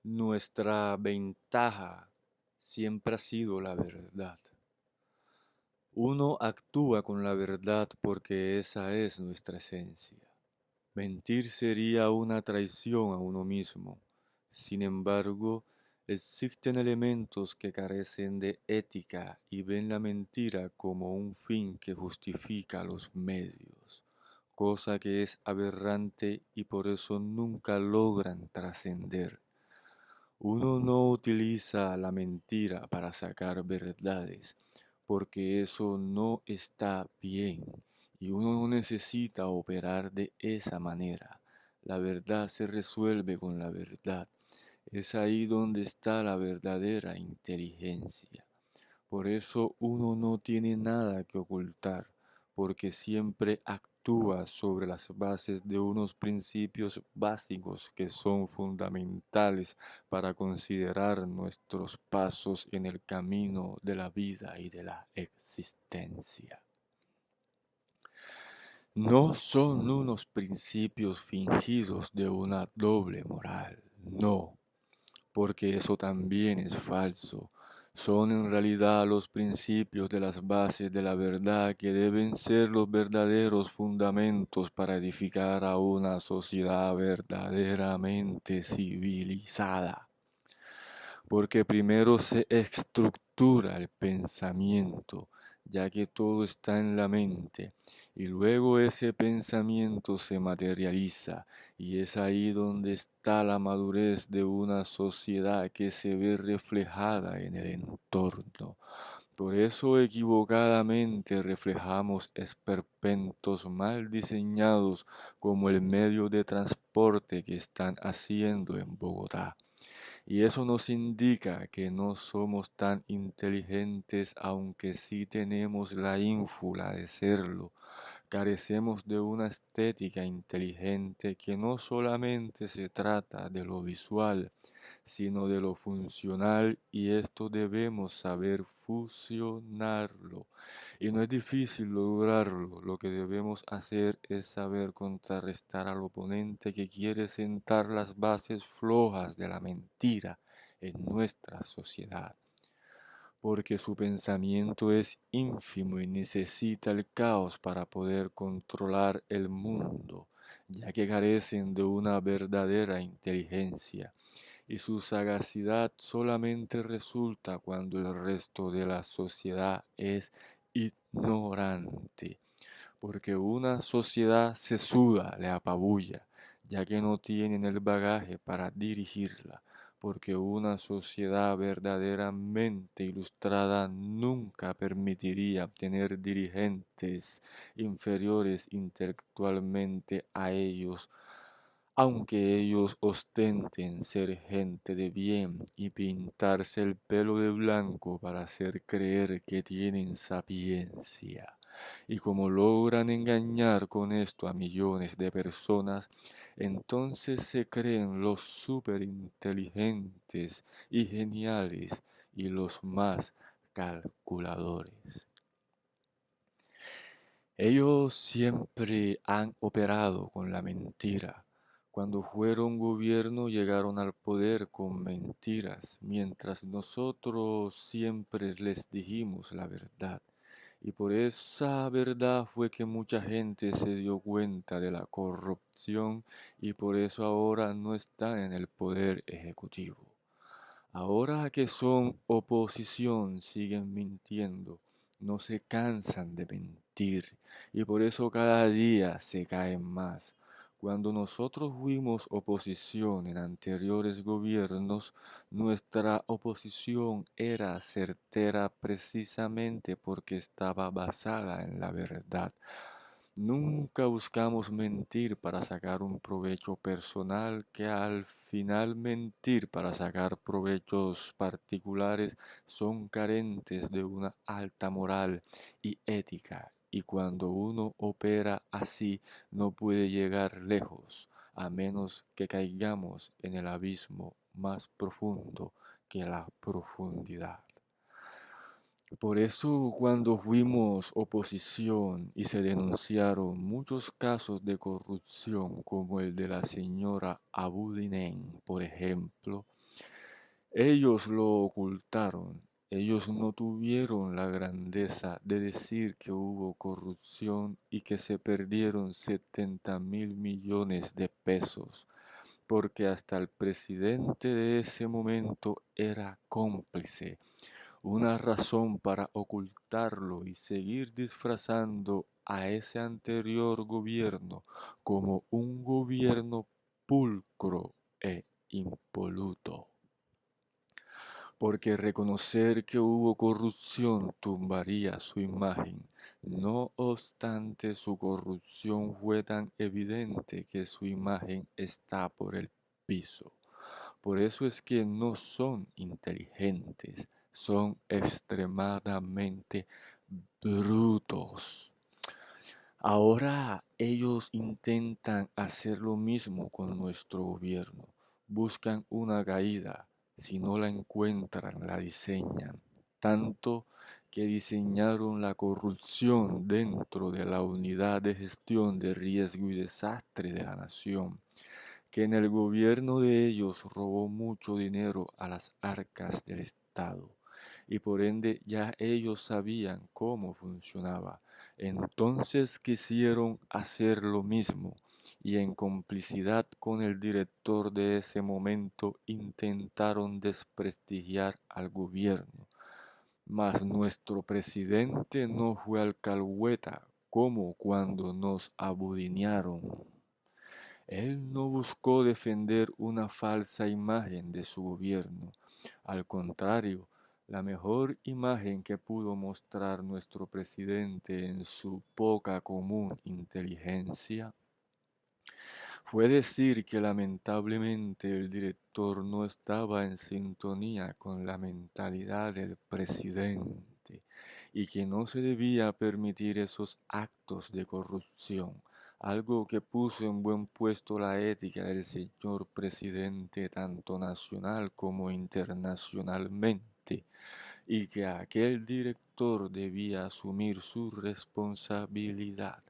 Nuestra ventaja siempre ha sido la verdad. Uno actúa con la verdad porque esa es nuestra esencia. Mentir sería una traición a uno mismo. Sin embargo, existen elementos que carecen de ética y ven la mentira como un fin que justifica los medios, cosa que es aberrante y por eso nunca logran trascender. Uno no utiliza la mentira para sacar verdades, porque eso no está bien y uno no necesita operar de esa manera. La verdad se resuelve con la verdad. Es ahí donde está la verdadera inteligencia. Por eso uno no tiene nada que ocultar, porque siempre actúa sobre las bases de unos principios básicos que son fundamentales para considerar nuestros pasos en el camino de la vida y de la existencia. No son unos principios fingidos de una doble moral, no, porque eso también es falso. Son en realidad los principios de las bases de la verdad que deben ser los verdaderos fundamentos para edificar a una sociedad verdaderamente civilizada. Porque primero se estructura el pensamiento, ya que todo está en la mente, y luego ese pensamiento se materializa, y es ahí donde está la madurez de una sociedad que se ve reflejada en el entorno. Por eso equivocadamente reflejamos esperpentos mal diseñados como el medio de transporte que están haciendo en Bogotá. Y eso nos indica que no somos tan inteligentes, aunque sí tenemos la ínfula de serlo. Carecemos de una estética inteligente que no solamente se trata de lo visual, sino de lo funcional, y esto debemos saber fusionarlo. Y no es difícil lograrlo, lo que debemos hacer es saber contrarrestar al oponente que quiere sentar las bases flojas de la mentira en nuestra sociedad, porque su pensamiento es ínfimo y necesita el caos para poder controlar el mundo, ya que carecen de una verdadera inteligencia y su sagacidad solamente resulta cuando el resto de la sociedad es ignorante, porque una sociedad sesuda le apabulla, ya que no tienen el bagaje para dirigirla, porque una sociedad verdaderamente ilustrada nunca permitiría tener dirigentes inferiores intelectualmente a ellos, aunque ellos ostenten ser gente de bien y pintarse el pelo de blanco para hacer creer que tienen sapiencia. Y como logran engañar con esto a millones de personas, entonces se creen los superinteligentes y geniales y los más calculadores. Ellos siempre han operado con la mentira. Cuando fueron gobierno llegaron al poder con mentiras, mientras nosotros siempre les dijimos la verdad. Y por esa verdad fue que mucha gente se dio cuenta de la corrupción y por eso ahora no están en el poder ejecutivo. Ahora que son oposición siguen mintiendo, no se cansan de mentir y por eso cada día se caen más. Cuando nosotros fuimos oposición en anteriores gobiernos, nuestra oposición era certera precisamente porque estaba basada en la verdad. Nunca buscamos mentir para sacar un provecho personal, que al final mentir para sacar provechos particulares son carentes de una alta moral y ética. Y cuando uno opera así no puede llegar lejos, a menos que caigamos en el abismo más profundo que la profundidad. Por eso cuando fuimos oposición y se denunciaron muchos casos de corrupción como el de la señora Abudinen, por ejemplo, Ellos lo ocultaron. Ellos no tuvieron la grandeza de decir que hubo corrupción y que se perdieron 70.000 millones de pesos, porque hasta el presidente de ese momento era cómplice. Una razón para ocultarlo y seguir disfrazando a ese anterior gobierno como un gobierno pulcro e impoluto. Porque reconocer que hubo corrupción tumbaría su imagen. No obstante, su corrupción fue tan evidente que su imagen está por el piso. Por eso es que no son inteligentes, son extremadamente brutos. Ahora ellos intentan hacer lo mismo con nuestro gobierno. Buscan una caída. Si no la encuentran, la diseñan. Tanto que diseñaron la corrupción dentro de la unidad de gestión de riesgo y desastre de la nación, que en el gobierno de ellos robó mucho dinero a las arcas del Estado, y por ende ya ellos sabían cómo funcionaba. Entonces quisieron hacer lo mismo y en complicidad con el director de ese momento intentaron desprestigiar al gobierno. Mas nuestro presidente no fue alcahueta como cuando nos abudinearon. Él no buscó defender una falsa imagen de su gobierno. Al contrario, la mejor imagen que pudo mostrar nuestro presidente en su poca común inteligencia fue decir que lamentablemente el director no estaba en sintonía con la mentalidad del presidente y que no se debía permitir esos actos de corrupción, algo que puso en buen puesto la ética del señor presidente tanto nacional como internacionalmente, y que aquel director debía asumir su responsabilidad,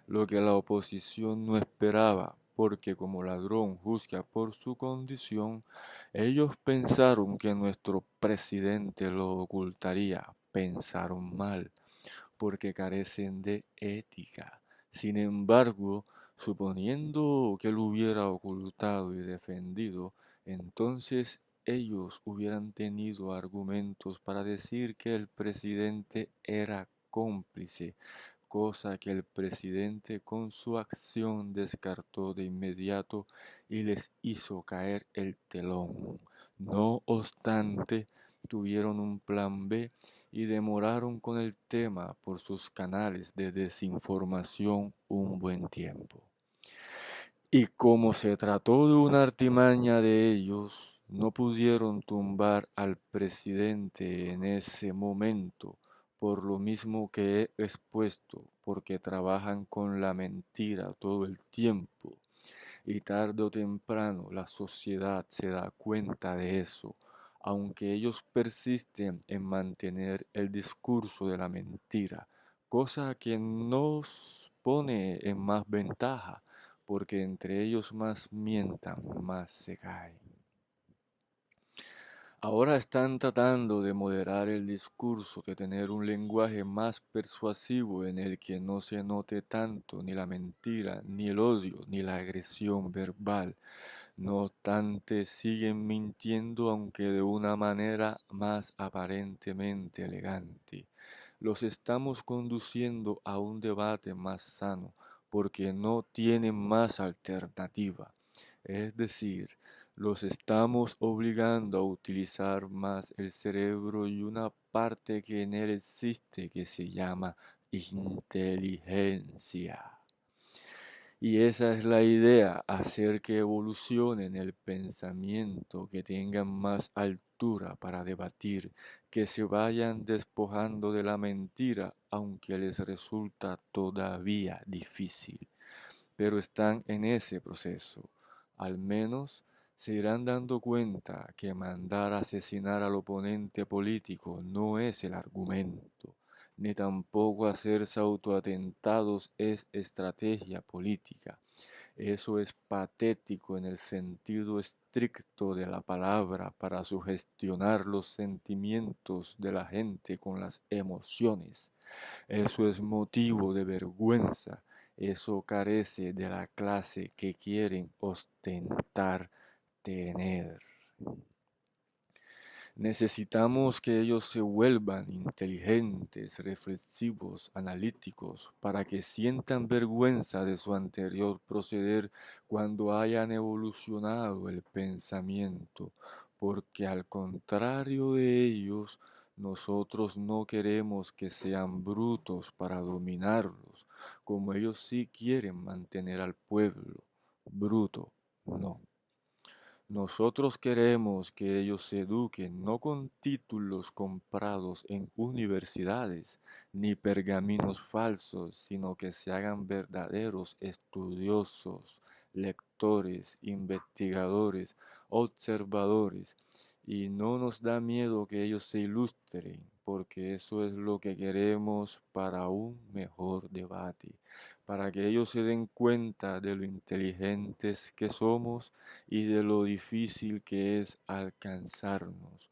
lo que la oposición no esperaba, porque como ladrón juzga por su condición, ellos pensaron que nuestro presidente lo ocultaría. Pensaron mal, porque carecen de ética. Sin embargo, suponiendo que lo hubiera ocultado y defendido, entonces ellos hubieran tenido argumentos para decir que el presidente era cómplice, cosa que el presidente con su acción descartó de inmediato y les hizo caer el telón. No obstante, tuvieron un plan B y demoraron con el tema por sus canales de desinformación un buen tiempo. Y como se trató de una artimaña de ellos, no pudieron tumbar al presidente en ese momento, por lo mismo que he expuesto, porque trabajan con la mentira todo el tiempo. Y tarde o temprano la sociedad se da cuenta de eso, aunque ellos persisten en mantener el discurso de la mentira, cosa que nos pone en más ventaja, porque entre ellos más mientan, más se caen. Ahora están tratando de moderar el discurso, de tener un lenguaje más persuasivo en el que no se note tanto ni la mentira, ni el odio, ni la agresión verbal. No obstante, siguen mintiendo aunque de una manera más aparentemente elegante. Los estamos conduciendo a un debate más sano porque no tienen más alternativa. Es decir, los estamos obligando a utilizar más el cerebro y una parte que en él existe que se llama inteligencia. Y esa es la idea, hacer que evolucionen el pensamiento, que tengan más altura para debatir, que se vayan despojando de la mentira, aunque les resulta todavía difícil. Pero están en ese proceso. Al menos se irán dando cuenta que mandar a asesinar al oponente político no es el argumento, ni tampoco hacerse autoatentados es estrategia política. Eso es patético en el sentido estricto estricto de la palabra para sugestionar los sentimientos de la gente con las emociones. Eso es motivo de vergüenza. Eso carece de la clase que quieren ostentar tener. Necesitamos que ellos se vuelvan inteligentes, reflexivos, analíticos, para que sientan vergüenza de su anterior proceder cuando hayan evolucionado el pensamiento, porque al contrario de ellos, nosotros no queremos que sean brutos para dominarlos, como ellos sí quieren mantener al pueblo. Bruto, no. Nosotros queremos que ellos se eduquen no con títulos comprados en universidades ni pergaminos falsos, sino que se hagan verdaderos estudiosos, lectores, investigadores, observadores. Y no nos da miedo que ellos se ilustren, porque eso es lo que queremos para un mejor debate, para que ellos se den cuenta de lo inteligentes que somos y de lo difícil que es alcanzarnos,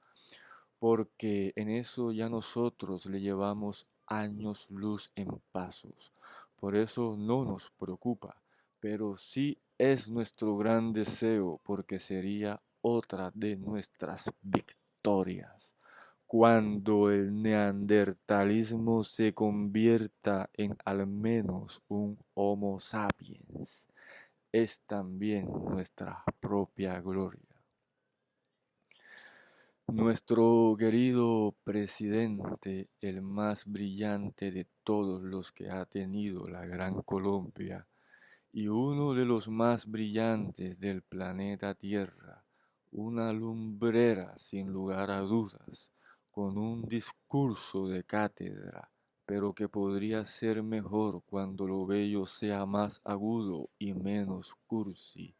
porque en eso ya nosotros le llevamos años luz en pasos. Por eso no nos preocupa, pero sí es nuestro gran deseo, porque sería otra de nuestras victorias. Cuando el neandertalismo se convierta en al menos un Homo sapiens, es también nuestra propia gloria. Nuestro querido presidente, el más brillante de todos los que ha tenido la Gran Colombia y uno de los más brillantes del planeta Tierra, una lumbrera sin lugar a dudas, con un discurso de cátedra, pero que podría ser mejor cuando lo bello sea más agudo y menos cursi,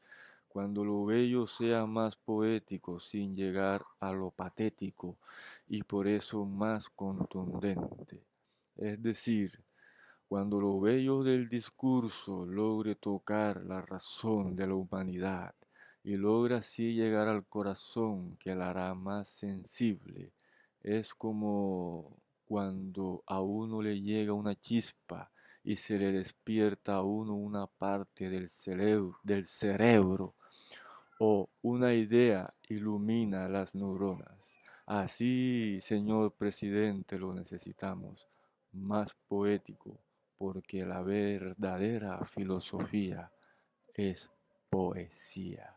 cuando lo bello sea más poético sin llegar a lo patético y por eso más contundente. Es decir, cuando lo bello del discurso logre tocar la razón de la humanidad y logra así llegar al corazón que la hará más sensible, es como cuando a uno le llega una chispa y se le despierta a uno una parte del cerebro o una idea ilumina las neuronas. Así, señor presidente, lo necesitamos, más poético, porque la verdadera filosofía es poesía.